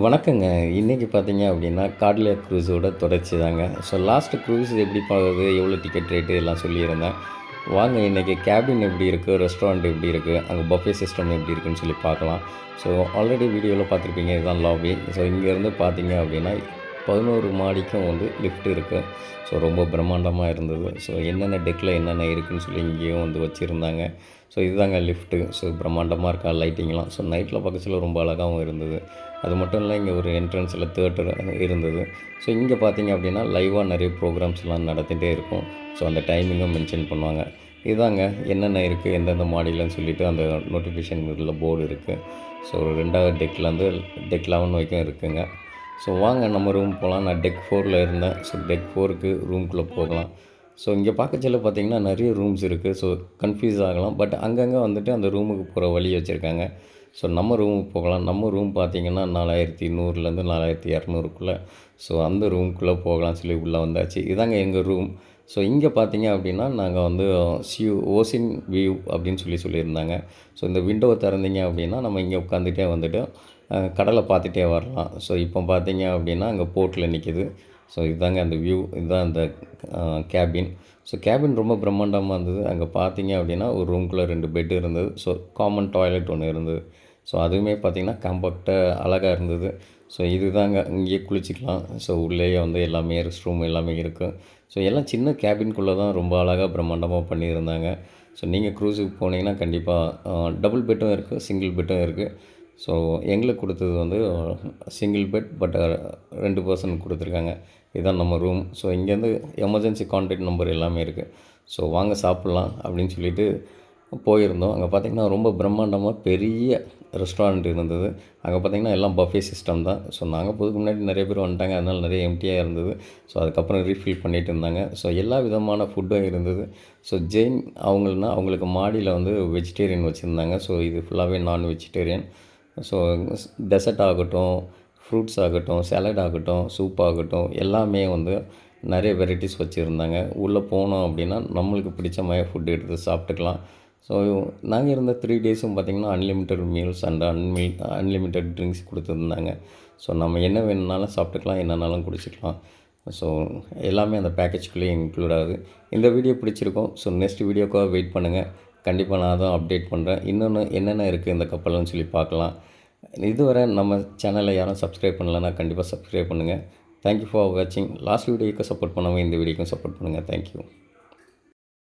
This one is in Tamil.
வணக்கங்க. இன்னைக்கு பார்த்தீங்க அப்படின்னா, கார்டிலியா க்ரூஸோட தொடர்ச்சி தாங்க. ஸோ லாஸ்ட் க்ரூஸ் எப்படி போகுது, எவ்வளோ டிக்கெட் ரேட்டு எல்லாம் சொல்லியிருந்தேன். வாங்க இன்னைக்கு கேபின் எப்படி இருக்குது, ரெஸ்டாரண்ட் எப்படி இருக்குது, அங்கே பஃபே சிஸ்டம் எப்படி இருக்குன்னு சொல்லி பார்க்கலாம். ஸோ ஆல்ரெடி வீடியோவில் பார்த்துருப்பீங்க, இதுதான் லாபி. ஸோ இங்கேருந்து பார்த்தீங்க அப்படின்னா 11 மாடிக்கும் வந்து லிஃப்ட் இருக்குது. ஸோ ரொம்ப பிரம்மாண்டமாக இருந்தது. ஸோ என்னென்ன டெக்கில் என்னென்ன இருக்குதுன்னு சொல்லி இங்கேயும் வந்து வச்சுருந்தாங்க. ஸோ இதுதாங்க லிஃப்ட்டு. ஸோ பிரம்மாண்டமாக இருக்கா லைட்டிங்லாம். ஸோ நைட்டில் பார்க்கச்சல ரொம்ப அழகாகவும் இருந்தது. அது மட்டும் இல்லை, இங்கே ஒரு என்ட்ரன்ஸில் தியேட்டர் இருந்தது. ஸோ இங்கே பார்த்தீங்க அப்படின்னா லைவாக நிறைய ப்ரோக்ராம்ஸ்லாம் நடத்திகிட்டே இருக்கும். ஸோ அந்த டைமிங்கும் மென்ஷன் பண்ணுவாங்க. இதாங்க என்னென்ன இருக்குது, எந்தெந்த மாடியிலன்னு சொல்லிவிட்டு அந்த நோட்டிஃபிகேஷன் இதில் போர்டு இருக்குது. ஸோ 2வது டெக்லேருந்து டெக் 11 வரைக்கும் இருக்குங்க. ஸோ வாங்க நம்ம ரூம் போகலாம். நான் டெக் 4ல் இருந்தேன். ஸோ டெக் 4க்கு ரூம்குள்ளே போகலாம். ஸோ இங்கே பார்க்கச்சல பார்த்தீங்கன்னா நிறைய ரூம்ஸ் இருக்குது. ஸோ கன்ஃப்யூஸ் ஆகலாம். பட் அங்கங்கே வந்துட்டு அந்த ரூமுக்கு போகிற வழி வச்சுருக்காங்க. ஸோ நம்ம ரூமுக்கு போகலாம். நம்ம ரூம் பார்த்தீங்கன்னா 4100லேருந்து 4200க்குள்ளே. ஸோ அந்த ரூமுக்குள்ளே போகலாம்னு சொல்லி உள்ளே வந்தாச்சு. இதாங்க எங்கள் ரூம். ஸோ இங்கே பார்த்தீங்க அப்படின்னா நாங்கள் வந்து ஓசின் வியூ அப்படின்னு சொல்லியிருந்தாங்க. ஸோ இந்த விண்டோவை திறந்தீங்க அப்படின்னா நம்ம இங்கே உட்காந்துட்டே வந்துட்டு கடலை பார்த்துட்டே வரலாம். ஸோ இப்போ பார்த்தீங்க அப்படின்னா அங்கே போர்ட்டில் நிற்கிது. ஸோ இதுதாங்க அந்த வியூ. இதுதான் அந்த கேபின். ஸோ கேபின் ரொம்ப பிரம்மாண்டமாக இருந்தது. அங்கே பார்த்தீங்க அப்படின்னா ஒரு ரூம்குள்ளே 2 பெட் இருந்தது. ஸோ காமன் டாய்லெட் ஒன்று இருந்தது. ஸோ அதுவுமே பார்த்திங்கன்னா காம்பேக்டாக அழகாக இருந்தது. ஸோ இதுதாங்க இங்கேயே குளிச்சிக்கலாம். ஸோ உள்ளேயே வந்து எல்லாமே ரெஸ்ட் ரூம் எல்லாமே இருக்குது. ஸோ எல்லாம் சின்ன கேபின்குள்ளே தான் ரொம்ப அழகாக பிரம்மாண்டமாக பண்ணியிருந்தாங்க. ஸோ நீங்கள் க்ரூஸுக்கு போனீங்கன்னா கண்டிப்பாக டபுள் பெட்டும் இருக்குது, சிங்கிள் பெட்டும் இருக்குது. ஸோ எங்களுக்கு கொடுத்தது வந்து சிங்கிள் பெட். பட் 2 பர்சன் கொடுத்துருக்காங்க. இதுதான் நம்ம ரூம். ஸோ இங்கேருந்து எமர்ஜென்சி கான்டாக்ட் நம்பர் எல்லாமே இருக்குது. ஸோ வாங்க சாப்பிட்லாம் அப்படின்னு சொல்லிட்டு போயிருந்தோம். அங்கே பார்த்திங்கன்னா ரொம்ப பிரம்மாண்டமாக பெரிய ரெஸ்டாரண்ட் இருந்தது. அங்கே பார்த்திங்கன்னா எல்லாம் பஃபே சிஸ்டம் தான். ஸோ நாங்கள் போகிறதுக்கு முன்னாடி நிறைய பேர் வந்துட்டாங்க. அதனால் நிறைய எம்டியாக இருந்தது. ஸோ அதுக்கப்புறம் ரீஃபில் பண்ணிகிட்டு இருந்தாங்க. ஸோ எல்லா விதமான ஃபுட்டும் இருந்தது. ஸோ ஜெயின் அவங்களுக்கு மாடியில் வந்து வெஜிடேரியன் வச்சுருந்தாங்க. ஸோ இது ஃபுல்லாகவே நான் வெஜிடேரியன். ஸோ டெசர்ட் ஆகட்டும், ஃப்ரூட்ஸ் ஆகட்டும், சாலட் ஆகட்டும், சூப் ஆகட்டும், எல்லாமே வந்து நிறைய வெரைட்டிஸ் வச்சுருந்தாங்க. உள்ளே போனோம் அப்படின்னா நம்மளுக்கு பிடிச்ச மாதிரி ஃபுட் எடுத்து சாப்பிட்டுக்கலாம். ஸோ நாங்கள் இருந்த 3 டேஸும் பார்த்திங்கன்னா unlimited meals and unlimited drinks கொடுத்துருந்தாங்க. ஸோ நம்ம என்ன வேணுனாலும் சாப்பிட்டுக்கலாம், என்னன்னாலும் குடிச்சிக்கலாம். ஸோ எல்லாமே அந்த பேக்கேஜ்குள்ளேயே இன்க்ளூட் ஆகுது. இந்த வீடியோ பிடிச்சிருக்கும். ஸோ நெக்ஸ்ட் வீடியோக்காக வெயிட் பண்ணுங்கள். கண்டிப்பாக நான் தான் அப்டேட் பண்ணுறேன். இன்னொன்று என்னென்ன இருக்குது இந்த கப்பல்னு சொல்லி பார்க்கலாம். இதுவரை நம்ம சேனலை யாரும் சப்ஸ்கிரைப் பண்ணலைன்னா கண்டிப்பாக சப்ஸ்கிரைப் பண்ணுங்கள். தேங்க்யூ ஃபார் வாட்சிங். லாஸ்ட் வீடியோக்கு சப்போர்ட் பண்ணாமல் இந்த வீடியோக்கும் சப்போர்ட் பண்ணுங்கள். தேங்க்யூ.